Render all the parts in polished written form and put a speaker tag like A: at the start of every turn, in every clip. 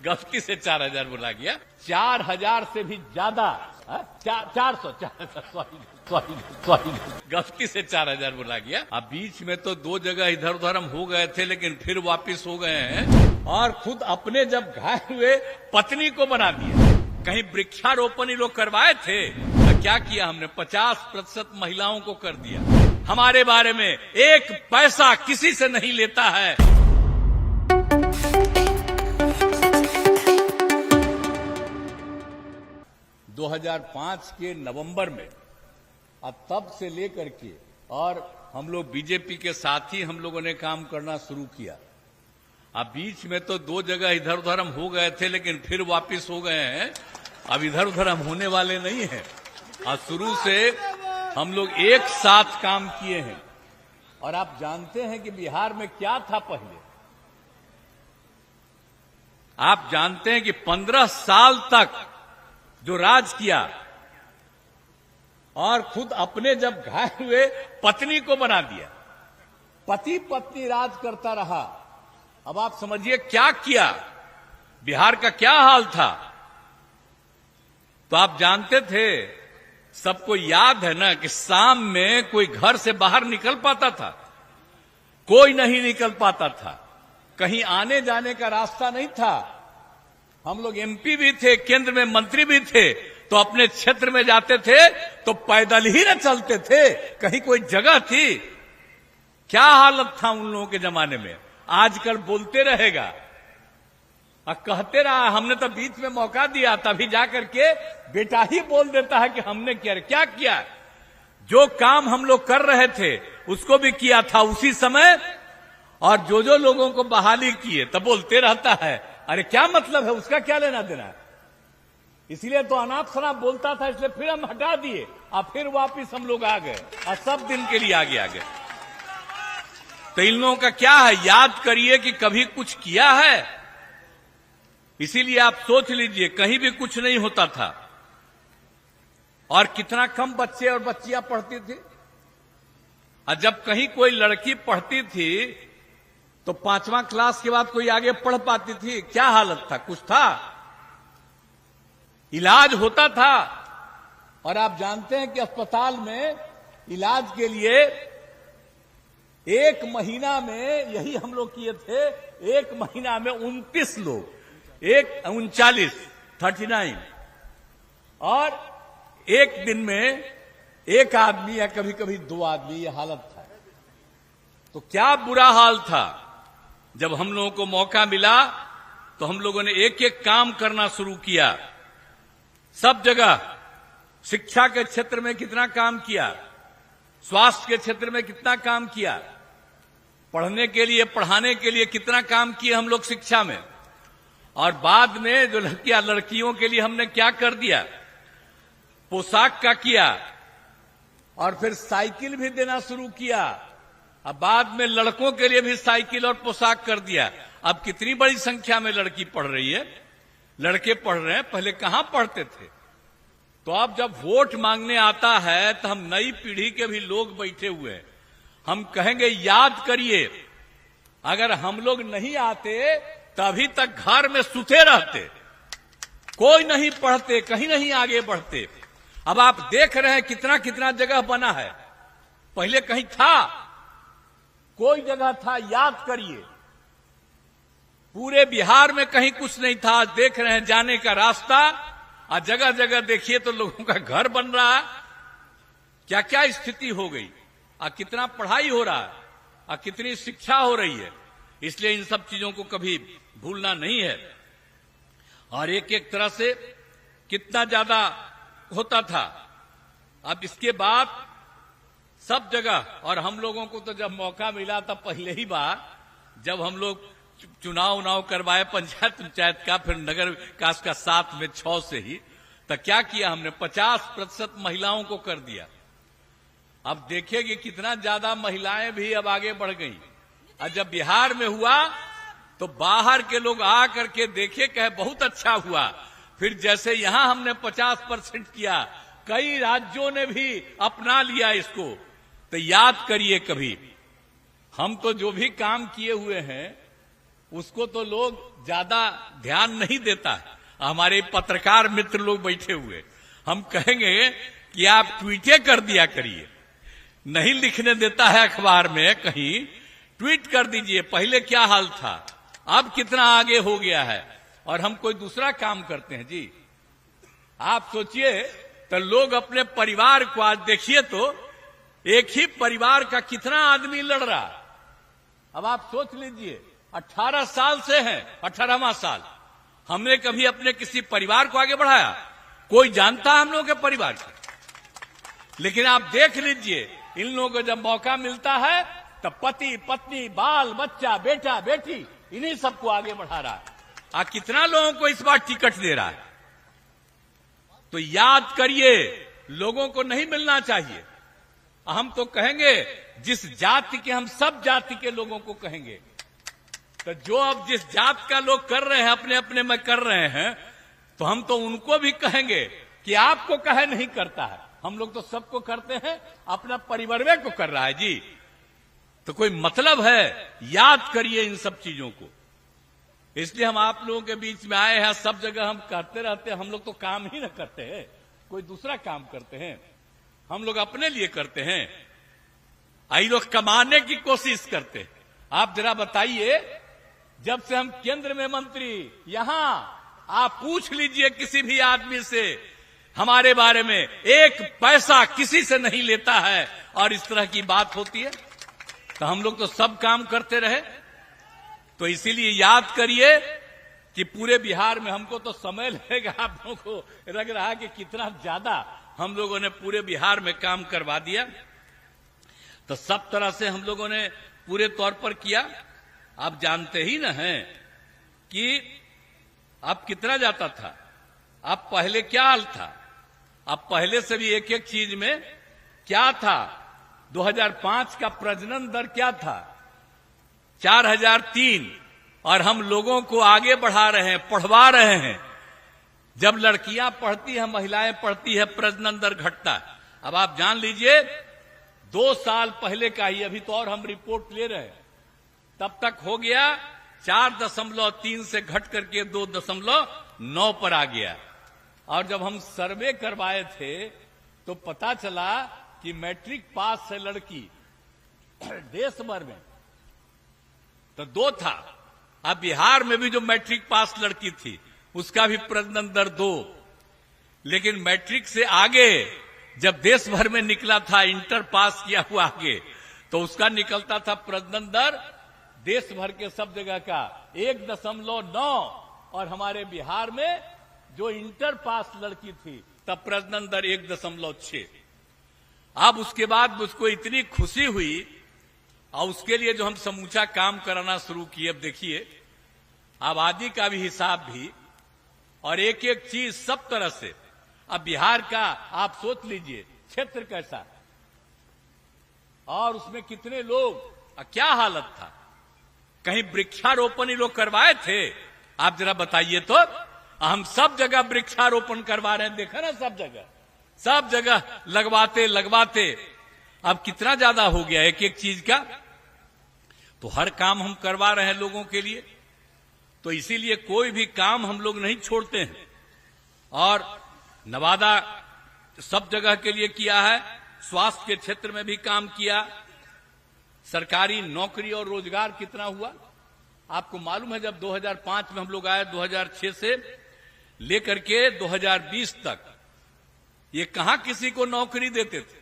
A: गलती से 4000 बोला गया, 4000 से भी ज्यादा, 400 गलती से 4000 बोला गया। अब बीच में तो 2 जगह इधर उधर हम हो गए थे, लेकिन फिर वापिस हो गए हैं और खुद अपने जब घायल हुए पत्नी को बना दिया। कहीं वृक्षारोपण ही लोग करवाए थे तो क्या किया हमने, 50% महिलाओं को कर दिया। हमारे बारे में 1 पैसा किसी से नहीं लेता है। दो 2005 के नवंबर में अब तब से लेकर के और हम लोग बीजेपी के साथ ही हम लोगों ने काम करना शुरू किया। अब बीच में तो 2 जगह इधर उधर हम हो गए थे, लेकिन फिर वापिस हो गए हैं। अब इधर उधर हम होने वाले नहीं हैं और शुरू से हम लोग एक साथ काम किए हैं। और आप जानते हैं कि बिहार में क्या था पहले, आप जानते हैं कि 15 साल तक जो राज किया और खुद अपने जब घायल हुए पत्नी को बना दिया, पति पत्नी राज करता रहा। अब आप समझिए क्या किया, बिहार का क्या हाल था। तो आप जानते थे, सबको याद है ना कि शाम में कोई घर से बाहर निकल पाता था, कोई नहीं निकल पाता था, कहीं आने जाने का रास्ता नहीं था। हम लोग एमपी भी थे, केंद्र में मंत्री भी थे, तो अपने क्षेत्र में जाते थे तो पैदल ही न चलते थे, कहीं कोई जगह थी। क्या हालत था उन लोगों के जमाने में, आजकल बोलते रहेगा और कहते रहा। हमने तो बीच में मौका दिया, तभी जाकर के बेटा ही बोल देता है कि हमने क्या किया। जो काम हम लोग कर रहे थे उसको भी किया था उसी समय, और जो लोगों को बहाली किए तब बोलते रहता है अरे क्या मतलब है, उसका क्या लेना देना है। इसलिए तो अनाप शनाप बोलता था, इसलिए फिर हम हटा दिए और फिर वापिस हम लोग आ गए और सब दिन के लिए आगे आ गए। तो इन लोगों का क्या है, याद करिए कि कभी कुछ किया है। इसीलिए आप सोच लीजिए, कहीं भी कुछ नहीं होता था और कितना कम बच्चे और बच्चियां पढ़ती थी। और जब कहीं कोई लड़की पढ़ती थी तो 5वां क्लास के बाद कोई आगे पढ़ पाती थी। क्या हालत था, कुछ था, इलाज होता था। और आप जानते हैं कि अस्पताल में इलाज के लिए 1 महीना में, यही हम लोग किए थे, 1 महीना में 29 लोग, 39 और 1 दिन में 1 आदमी या कभी कभी 2 आदमी, ये हालत था। तो क्या बुरा हाल था। जब हम लोगों को मौका मिला तो हम लोगों ने एक एक काम करना शुरू किया। सब जगह शिक्षा के क्षेत्र में कितना काम किया, स्वास्थ्य के क्षेत्र में कितना काम किया, पढ़ने के लिए पढ़ाने के लिए कितना काम किए हम लोग शिक्षा में। और बाद में जो लड़कियों के लिए हमने क्या कर दिया, पोशाक का किया और फिर साइकिल भी देना शुरू किया। अब बाद में लड़कों के लिए भी साइकिल और पोशाक कर दिया। अब कितनी बड़ी संख्या में लड़की पढ़ रही है, लड़के पढ़ रहे हैं, पहले कहां पढ़ते थे। तो अब जब वोट मांगने आता है तो हम नई पीढ़ी के भी लोग बैठे हुए हैं, हम कहेंगे याद करिए, अगर हम लोग नहीं आते तभी तक घर में सुते रहते, कोई नहीं पढ़ते, कहीं नहीं आगे बढ़ते। अब आप देख रहे हैं कितना कितना जगह बना है, पहले कहीं था, कोई जगह था, याद करिए। पूरे बिहार में कहीं कुछ नहीं था। देख रहे हैं जाने का रास्ता, और जगह जगह देखिए तो लोगों का घर बन रहा है। क्या क्या स्थिति हो गई, और कितना पढ़ाई हो रहा है, और कितनी शिक्षा हो रही है। इसलिए इन सब चीजों को कभी भूलना नहीं है। और एक एक तरह से कितना ज्यादा होता था। अब इसके बाद सब जगह, और हम लोगों को तो जब मौका मिला था पहले ही बार, जब हम लोग चुनाव करवाए पंचायत का, फिर नगर विकास का 7 में 6 से ही, तो क्या किया हमने, 50% महिलाओं को कर दिया। अब देखिए कि कितना ज्यादा महिलाएं भी अब आगे बढ़ गई। और जब बिहार में हुआ तो बाहर के लोग आ करके देखे, कहे बहुत अच्छा हुआ। फिर जैसे यहां हमने 50% किया, कई राज्यों ने भी अपना लिया इसको। तो याद करिए, कभी हम तो जो भी काम किए हुए हैं उसको तो लोग ज्यादा ध्यान नहीं देता है। हमारे पत्रकार मित्र लोग बैठे हुए, हम कहेंगे कि आप ट्वीटें कर दिया करिए, नहीं लिखने देता है अखबार में कहीं, ट्वीट कर दीजिए। पहले क्या हाल था, अब कितना आगे हो गया है, और हम कोई दूसरा काम करते हैं जी। आप सोचिए, तो लोग अपने परिवार को आज देखिए तो एक ही परिवार का कितना आदमी लड़ रहा है। अब आप सोच लीजिए, 18 साल से हैं, 18वां साल, हमने कभी अपने किसी परिवार को आगे बढ़ाया? कोई जानता है हम लोगों के परिवार को? लेकिन आप देख लीजिए, इन लोगों को जब मौका मिलता है तो पति पत्नी बाल बच्चा बेटा बेटी इन्हीं सबको आगे बढ़ा रहा है। कितना लोगों को इस बार टिकट दे रहा है। तो याद करिए, लोगों को नहीं मिलना चाहिए। हम तो कहेंगे, जिस जाति के, हम सब जाति के लोगों को कहेंगे, तो जो अब जिस जात का लोग कर रहे हैं, अपने अपने में कर रहे हैं, तो हम तो उनको भी कहेंगे कि आपको कहे नहीं करता है। हम लोग तो सबको करते हैं, अपना परिवार को कर रहा है जी। तो कोई मतलब है? याद करिए इन सब चीजों को। इसलिए हम आप लोगों के बीच में आए हैं। सब जगह हम करते रहते हैं, हम लोग तो काम ही न करते हैं, कोई दूसरा काम करते हैं, हम लोग अपने लिए करते हैं। आई लोग कमाने की कोशिश करते हैं। आप जरा बताइए, जब से हम केंद्र में मंत्री, यहां आप पूछ लीजिए किसी भी आदमी से हमारे बारे में, एक पैसा किसी से नहीं लेता है, और इस तरह की बात होती है। तो हम लोग तो सब काम करते रहे। तो इसीलिए याद करिए कि पूरे बिहार में, हमको तो समय लगेगा, आप लोगों को लग रहा है कि कितना ज्यादा हम लोगों ने पूरे बिहार में काम करवा दिया। तो सब तरह से हम लोगों ने पूरे तौर पर किया। आप जानते ही न हैं कि अब कितना जाता था, अब पहले क्या हाल था। अब पहले से भी एक एक चीज में क्या था। 2005 का प्रजनन दर क्या था, 4003, और हम लोगों को आगे बढ़ा रहे हैं, पढ़वा रहे हैं। जब लड़कियां पढ़ती हैं, महिलाएं पढ़ती है, प्रजनन दर घटता है। अब आप जान लीजिए, 2 साल पहले का ही, अभी तो और हम रिपोर्ट ले रहे हैं, तब तक हो गया 4.3 से घट करके 2.9 पर आ गया। और जब हम सर्वे करवाए थे तो पता चला कि मैट्रिक पास है लड़की देश भर में तो 2 था। अब बिहार में भी जो मैट्रिक पास लड़की थी, उसका भी प्रजनन दर 2। लेकिन मैट्रिक से आगे जब देश भर में निकला था, इंटर पास किया हुआ आगे, तो उसका निकलता था प्रजनन दर देश भर के सब जगह का 1.9, और हमारे बिहार में जो इंटर पास लड़की थी तब प्रजनन दर 1.6। अब उसके बाद मुझको इतनी खुशी हुई, और उसके लिए जो हम समूचा काम कराना शुरू किए। अब देखिए, आबादी का भी हिसाब भी, और एक एक चीज सब तरह से। अब बिहार का आप सोच लीजिए, क्षेत्र कैसा, और उसमें कितने लोग, क्या हालत था। कहीं वृक्षारोपण ही लोग करवाए थे? आप जरा बताइए तो। हम सब जगह वृक्षारोपण करवा रहे हैं, देखा ना, सब जगह लगवाते। अब कितना ज्यादा हो गया एक एक चीज का। तो हर काम हम करवा रहे हैं लोगों के लिए। तो इसीलिए कोई भी काम हम लोग नहीं छोड़ते हैं। और नवादा सब जगह के लिए किया है, स्वास्थ्य के क्षेत्र में भी काम किया। सरकारी नौकरी और रोजगार कितना हुआ आपको मालूम है। जब 2005 में हम लोग आए, 2006 से लेकर के 2020 तक, ये कहां किसी को नौकरी देते थे।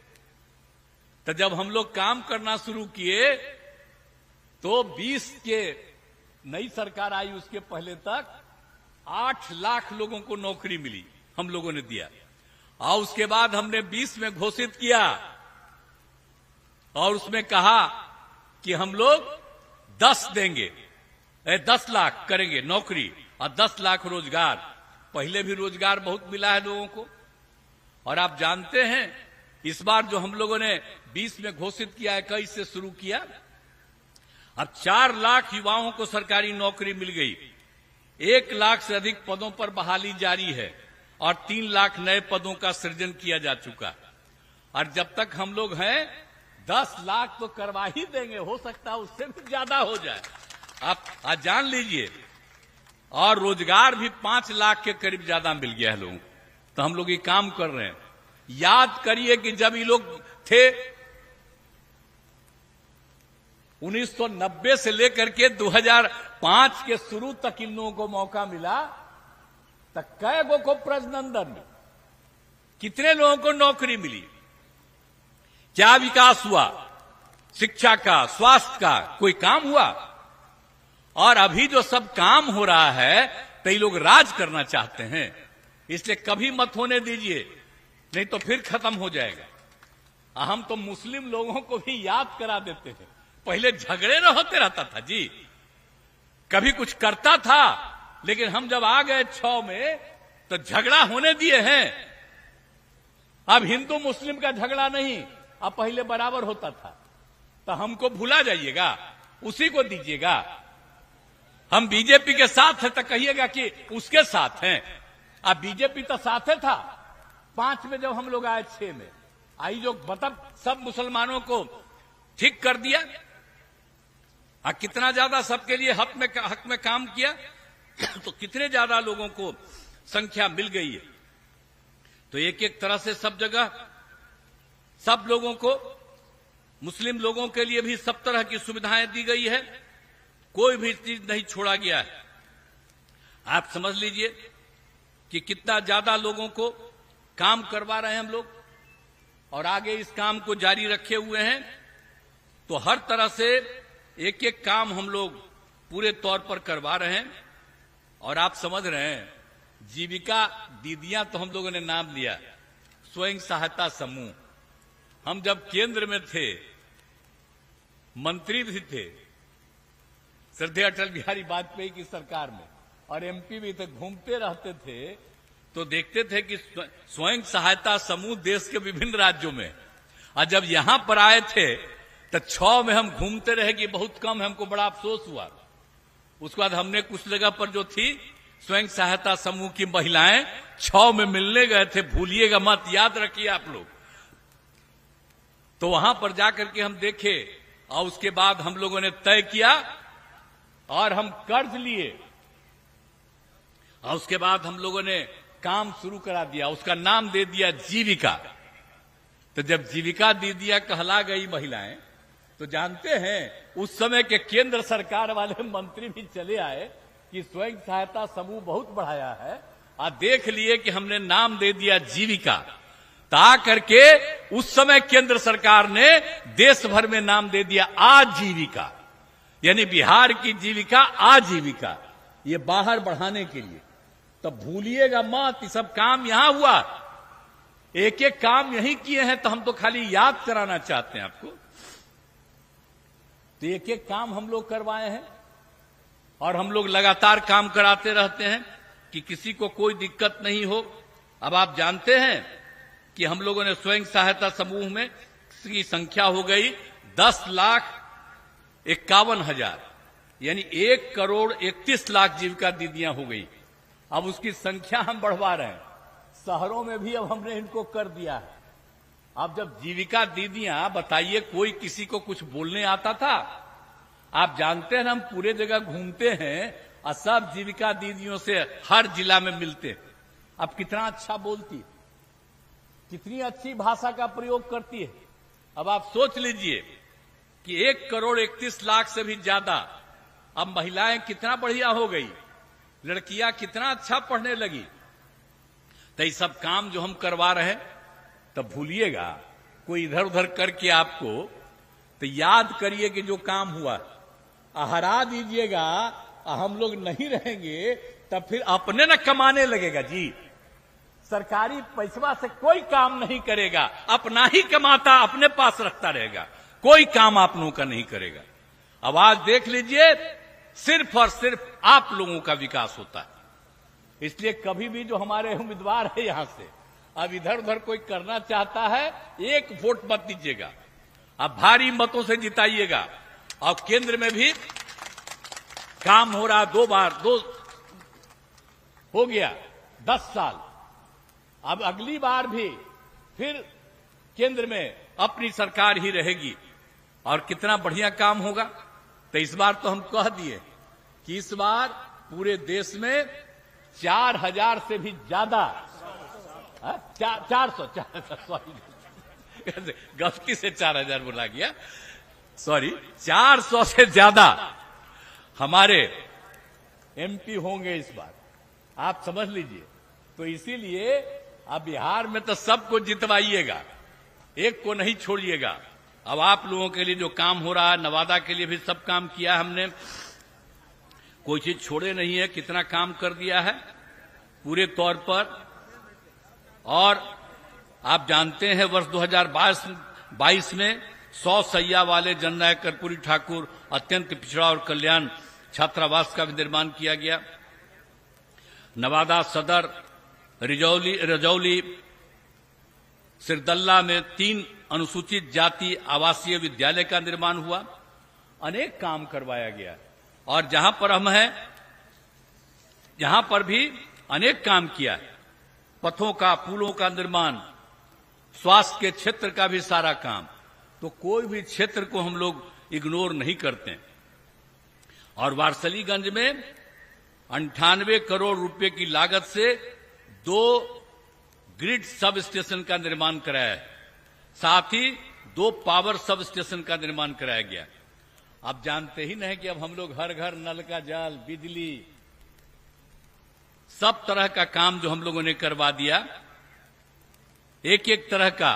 A: तो जब हम लोग काम करना शुरू किए तो 20 के नई सरकार आई, उसके पहले तक 8 लाख लोगों को नौकरी मिली, हम लोगों ने दिया। और उसके बाद हमने 20 में घोषित किया, और उसमें कहा कि हम लोग 10 देंगे, 10 लाख करेंगे नौकरी और 10 लाख रोजगार। पहले भी रोजगार बहुत मिला है लोगों को। और आप जानते हैं, इस बार जो हम लोगों ने 20 में घोषित किया, 21 से शुरू किया, अब 4 लाख युवाओं को सरकारी नौकरी मिल गई। 1 लाख से अधिक पदों पर बहाली जारी है, और 3 लाख नए पदों का सृजन किया जा चुका। और जब तक हम लोग हैं, 10 लाख तो करवा ही देंगे, हो सकता है उससे भी ज्यादा हो जाए। आप आज जान लीजिए। और रोजगार भी 5 लाख के करीब ज्यादा मिल गया है लोगों को। तो हम लोग ये काम कर रहे हैं। याद करिए कि जब ये लोग थे 1990 से लेकर के 2005 के शुरू तक इन लोगों को मौका मिला, तक कै गो को प्रजनन दर मिली, कितने लोगों को नौकरी मिली, क्या विकास हुआ, शिक्षा का, स्वास्थ्य का, कोई काम हुआ? और अभी जो सब काम हो रहा है तो ये लोग राज करना चाहते हैं। इसलिए कभी मत होने दीजिए, नहीं तो फिर खत्म हो जाएगा। हम तो मुस्लिम लोगों को भी याद करा देते हैं, पहले झगड़े न होते रहता था जी, कभी कुछ करता था, लेकिन हम जब आ गए 6 में तो झगड़ा होने दिए हैं। अब हिंदू मुस्लिम का झगड़ा नहीं, अब पहले बराबर होता था। तो हमको भुला जाइएगा, उसी को दीजिएगा। हम बीजेपी के साथ है तो कहिएगा कि उसके साथ हैं। अब बीजेपी तो साथ था 5 में, जब हम लोग आए 6 में आई, जो मतलब सब मुसलमानों को ठीक कर दिया, कितना ज्यादा सबके लिए हक में काम किया, तो कितने ज्यादा लोगों को संख्या मिल गई है। तो एक एक तरह से सब जगह सब लोगों को, मुस्लिम लोगों के लिए भी सब तरह की सुविधाएं दी गई है, कोई भी चीज नहीं छोड़ा गया है। आप समझ लीजिए कि कितना ज्यादा लोगों को काम करवा रहे हैं हम लोग, और आगे इस काम को जारी रखे हुए हैं। तो हर तरह से एक एक काम हम लोग पूरे तौर पर करवा रहे हैं। और आप समझ रहे हैं, जीविका दीदियां तो हम लोगों ने नाम लिया, स्वयं सहायता समूह। हम जब केंद्र में थे, मंत्री भी थे श्रद्धेय अटल बिहारी वाजपेयी की सरकार में, और एमपी भी थे, घूमते रहते थे तो देखते थे कि स्वयं सहायता समूह देश के विभिन्न राज्यों में, और जब यहां पर आए थे तो 6 में हम घूमते रहे कि बहुत कम, हमको बड़ा अफसोस हुआ। उसके बाद हमने कुछ जगह पर जो थी स्वयं सहायता समूह की महिलाएं 6 में मिलने गए थे, भूलिएगा मत, याद रखिए आप लोग। तो वहां पर जाकर के हम देखे, और उसके बाद हम लोगों ने तय किया और हम कर्ज लिए, और उसके बाद हम लोगों ने काम शुरू करा दिया, उसका नाम दे दिया जीविका। तो जब जीविका दीदियां कहला गई महिलाएं, तो जानते हैं उस समय के केंद्र सरकार वाले मंत्री भी चले आए कि स्वयं सहायता समूह बहुत बढ़ाया है, और देख लिए कि हमने नाम दे दिया जीविका। ता करके उस समय केंद्र सरकार ने देश भर में नाम दे दिया आजीविका, यानी बिहार की जीविका आजीविका, ये बाहर बढ़ाने के लिए। तब भूलिएगा मत, ये सब काम यहां हुआ, एक एक काम यही किए हैं। तो हम तो खाली याद कराना चाहते हैं आपको। तो एक एक काम हम लोग करवाए हैं, और हम लोग लगातार काम कराते रहते हैं कि किसी को कोई दिक्कत नहीं हो। अब आप जानते हैं कि हम लोगों ने स्वयं सहायता समूह में की संख्या हो गई 10,51,000, यानी 1,31,00,000 जीविका दीदियां हो गई। अब उसकी संख्या हम बढ़वा रहे हैं, शहरों में भी अब हमने इनको कर दिया है। अब जब जीविका दीदियां, बताइए कोई किसी को कुछ बोलने आता था? आप जानते हैं हम पूरे जगह घूमते हैं और सब जीविका दीदियों से हर जिला में मिलते हैं। अब कितना अच्छा बोलती है, कितनी अच्छी भाषा का प्रयोग करती है। अब आप सोच लीजिए कि 1,31,00,000 से भी ज्यादा अब महिलाएं कितना बढ़िया हो गई, लड़कियां कितना अच्छा पढ़ने लगी। तो ये सब काम जो हम करवा रहे हैं, तब भूलिएगा कोई इधर उधर करके आपको, तो याद करिए कि जो काम हुआ हरा दीजिएगा। हम लोग नहीं रहेंगे तब फिर अपने न कमाने लगेगा जी। सरकारी पैसा से कोई काम नहीं करेगा, अपना ही कमाता अपने पास रखता रहेगा, कोई काम आप लोगों का नहीं करेगा। अब आज देख लीजिए, सिर्फ और सिर्फ आप लोगों का विकास होता है। इसलिए कभी भी जो हमारे उम्मीदवार है यहां से, अब इधर उधर कोई करना चाहता है, एक वोट मत दीजिएगा, अब भारी मतों से जिताइएगा। और केंद्र में भी काम हो रहा, 2 बार हो गया 10 साल। अब अगली बार भी फिर केंद्र में अपनी सरकार ही रहेगी, और कितना बढ़िया काम होगा। तो इस बार तो हम कह दिए कि इस बार पूरे देश में 4000 से भी ज्यादा 400 सॉरी गलती से 4000 बोला गया, सॉरी 400 से ज्यादा हमारे एमपी होंगे इस बार, आप समझ लीजिए। तो इसीलिए अब बिहार में तो सबको जितवाइएगा, एक को नहीं छोड़िएगा। अब आप लोगों के लिए जो काम हो रहा है, नवादा के लिए भी सब काम किया हमने, कोई चीज छोड़े नहीं है, कितना काम कर दिया है पूरे तौर पर। और आप जानते हैं वर्ष 2022 में 100 सैया वाले जननायक कर्पूरी ठाकुर अत्यंत पिछड़ा और कल्याण छात्रावास का भी निर्माण किया गया। नवादा सदर, रजौली, सिरदल्ला में 3 अनुसूचित जाति आवासीय विद्यालय का निर्माण हुआ। अनेक काम करवाया गया और जहां पर हम हैं यहां पर भी अनेक काम किया है। पथों का, पुलों का निर्माण, स्वास्थ्य के क्षेत्र का भी सारा काम। तो कोई भी क्षेत्र को हम लोग इग्नोर नहीं करते। और वारसलीगंज में 98 करोड़ रुपए की लागत से 2 ग्रिड सब स्टेशन का निर्माण कराया है, साथ ही 2 पावर सब स्टेशन का निर्माण कराया गया। आप जानते ही नहीं कि अब हम लोग हर घर नल का जल, बिजली, सब तरह का काम जो हम लोगों ने करवा दिया। एक एक तरह का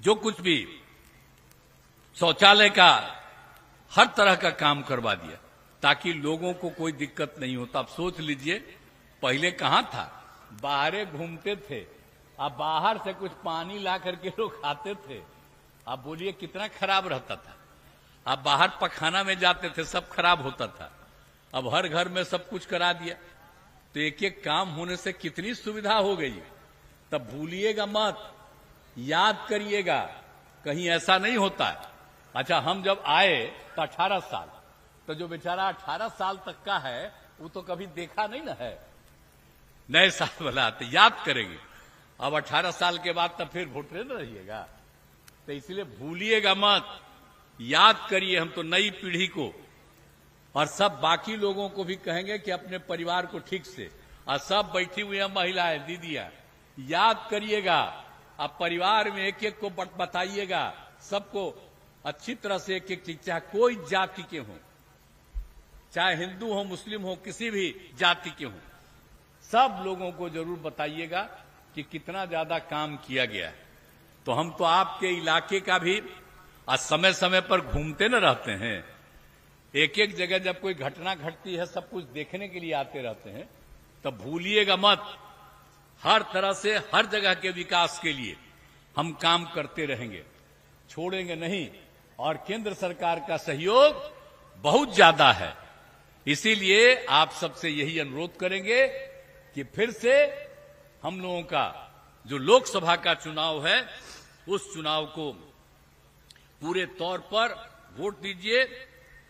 A: जो कुछ भी, शौचालय का, हर तरह का काम करवा दिया ताकि लोगों को कोई दिक्कत नहीं होता। आप सोच लीजिए पहले कहां था, बाहरे घूमते थे, अब बाहर से कुछ पानी ला करके लोग खाते थे। आप बोलिए कितना खराब रहता था। अब बाहर पखाना में जाते थे, सब खराब होता था। अब हर घर में सब कुछ करा दिया, तो एक एक काम होने से कितनी सुविधा हो गई। तब भूलिएगा मत, याद करिएगा, कहीं ऐसा नहीं होता है। अच्छा, हम जब आए तो 18 साल, तो जो बेचारा 18 साल तक का है वो तो कभी देखा नहीं ना है। नए साल वाला आते याद करेंगे, अब 18 साल के बाद तब फिर वोट न रहिएगा। तो इसलिए भूलिएगा मत, याद करिए। हम तो नई पीढ़ी को और सब बाकी लोगों को भी कहेंगे कि अपने परिवार को ठीक से, और सब बैठी हुई हैं महिलाएं, दीदियां, याद करिएगा। अब परिवार में एक एक को बताइएगा, सबको अच्छी तरह से एक एक चीज, चाहे कोई जाति के हों, चाहे हिंदू हो, मुस्लिम हो, किसी भी जाति के हों, सब लोगों को जरूर बताइएगा कि कितना ज्यादा काम किया गया है। तो हम तो आपके इलाके का भी आज समय समय पर घूमते न रहते हैं। एक एक जगह जब कोई घटना घटती है, सब कुछ देखने के लिए आते रहते हैं। तब भूलिएगा मत, हर तरह से हर जगह के विकास के लिए हम काम करते रहेंगे, छोड़ेंगे नहीं। और केंद्र सरकार का सहयोग बहुत ज्यादा है, इसीलिए आप सबसे यही अनुरोध करेंगे कि फिर से हम लोगों का जो लोकसभा का चुनाव है, उस चुनाव को पूरे तौर पर वोट दीजिए।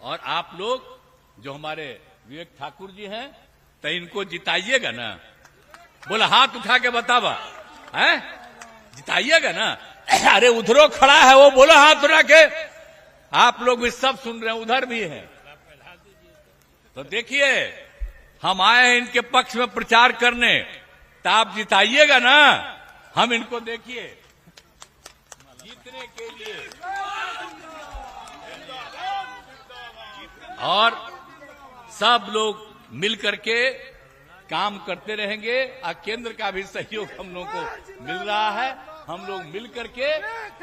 A: और आप लोग जो हमारे विवेक ठाकुर जी हैं, तो इनको जिताइएगा ना। बोला हाथ उठा के बतावा, है जिताइएगा ना। अरे उधरो खड़ा है वो, बोला हाथ उठा के। आप लोग भी सब सुन रहे हैं, उधर भी हैं। तो देखिए, हम आए हैं इनके पक्ष में प्रचार करने, तो आप जिताइएगा ना। हम इनको देखिए जीतने के लिए, और सब लोग मिल करके काम करते रहेंगे। और केंद्र का भी सहयोग हम लोगों को मिल रहा है। हम लोग मिल करके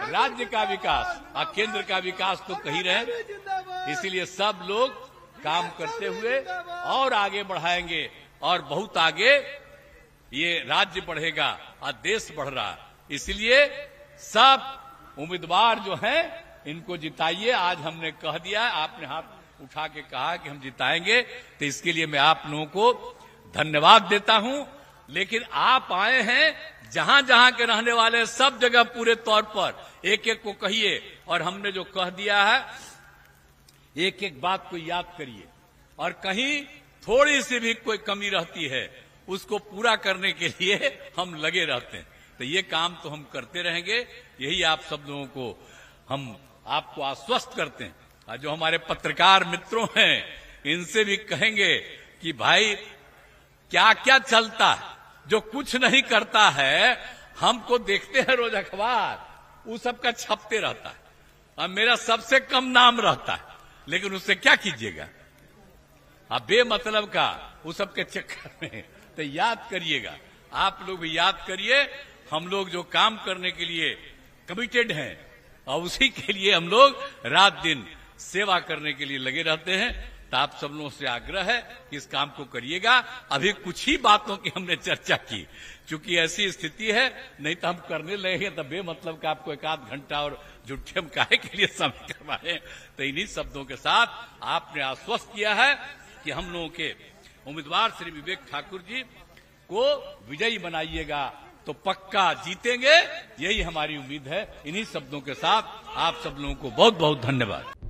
A: राज्य का विकास और केंद्र का विकास तो कहीं रहे, इसीलिए सब लोग काम करते हुए और आगे बढ़ाएंगे, और बहुत आगे ये राज्य बढ़ेगा और देश बढ़ रहा। इसलिए सब उम्मीदवार जो हैं, इनको जिताइए। आज हमने कह दिया, आपने हाथ उठा के कहा कि हम जिताएंगे, तो इसके लिए मैं आप लोगों को धन्यवाद देता हूं। लेकिन आप आए हैं, जहां जहां के रहने वाले, सब जगह पूरे तौर पर एक एक को कहिए, और हमने जो कह दिया है, एक एक बात को याद करिए। और कहीं थोड़ी सी भी कोई कमी रहती है, उसको पूरा करने के लिए हम लगे रहते हैं। तो ये काम तो हम करते रहेंगे। यही आप सब लोगों को हम आपको आश्वस्त करते हैं। और जो हमारे पत्रकार मित्रों हैं, इनसे भी कहेंगे कि भाई क्या क्या चलता है, जो कुछ नहीं करता है, हमको देखते हैं रोज अखबार, वो सबका छपते रहता है और मेरा सबसे कम नाम रहता है, लेकिन उससे क्या कीजिएगा आप बेमतलब का वो सबके चक्कर में। तो याद करिएगा, आप लोग भी याद करिए, हम लोग जो काम करने के लिए कमिटेड हैं और उसी के लिए हम लोग रात दिन सेवा करने के लिए लगे रहते हैं। तो आप सब लोगों से आग्रह है कि इस काम को करिएगा। अभी कुछ ही बातों की हमने चर्चा की, क्योंकि ऐसी स्थिति है, नहीं तो हम करने लगेंगे तो बेमतलब का आपको एक आध घंटा और झूठे हम काहे के लिए समय करवाएं। तो इन्हीं शब्दों के साथ आपने आश्वस्त किया है कि हम लोगों के उम्मीदवार श्री विवेक ठाकुर जी को विजयी बनाइएगा तो पक्का जीतेंगे, यही हमारी उम्मीद है। इन्हीं शब्दों के साथ आप सब लोगों को बहुत बहुत धन्यवाद।